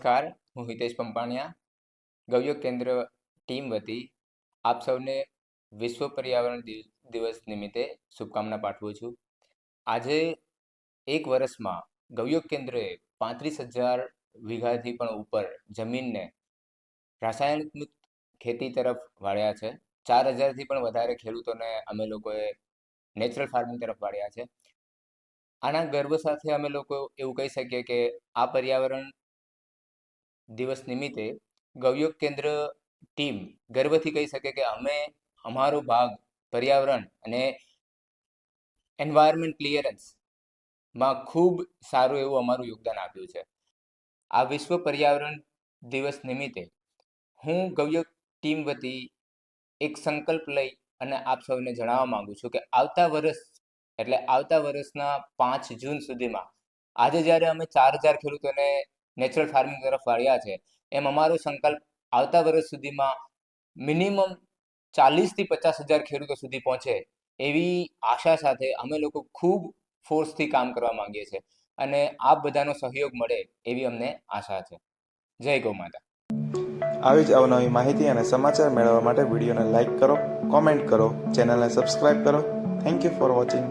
નમસ્કાર, હું હિતેશ પંપાણિયા, ગૌયોગ કેન્દ્ર ટીમ વતી આપ સૌને વિશ્વ પર્યાવરણ દિવસ નિમિત્તે શુભકામના પાઠવું છું. આજે એક વર્ષમાં ગૌયોગ કેન્દ્રએ 35,000 વીઘાથી પણ ઉપર જમીનને રાસાયણિક મુક્ત ખેતી તરફ વાળ્યા છે. 4,000થી પણ વધારે ખેડૂતોને અમે લોકોએ નેચરલ ફાર્મિંગ તરફ વાળ્યા છે. આના ગર્વ સાથે અમે લોકો એવું કહી શકીએ કે આ પર્યાવરણ દિવસ નિમિત્તે ગૌયોગ કેન્દ્ર ટીમ ગર્વથી કહી શકે કે અમે અમારો ભાગ પર્યાવરણ અને એન્વાયરમેન્ટ ક્લિયરન્સમાં ખૂબ સારું એવું અમારું યોગદાન આપ્યું છે. આ વિશ્વ પર્યાવરણ દિવસ નિમિત્તે હું ગૌયોગ ટીમ વતી એક સંકલ્પ લઈ અને આપ સૌને જણાવવા માંગુ છું કે આવતા વર્ષના 5 જૂન સુધીમાં આજે જ્યારે અમે 4,000 ખેડૂતોને નેચરલ ફાર્મિંગ તરફ વાળ્યા છે, એમ અમારો સંકલ્પ આવતા વર્ષ સુધીમાં મિનિમમ 40,000થી 50,000 ખેડૂતો સુધી પહોંચે એવી આશા સાથે અમે લોકો ખૂબ ફોર્સથી કામ કરવા માંગીએ છીએ અને આપ બધાનો સહયોગ મળે એવી અમને આશા છે. જય ગૌ માતા. આવી જ અવનવી માહિતી અને સમાચાર મેળવવા માટે વિડીયોને લાઇક કરો, કોમેન્ટ કરો, ચેનલને સબસ્ક્રાઇબ કરો. Thank you for watching.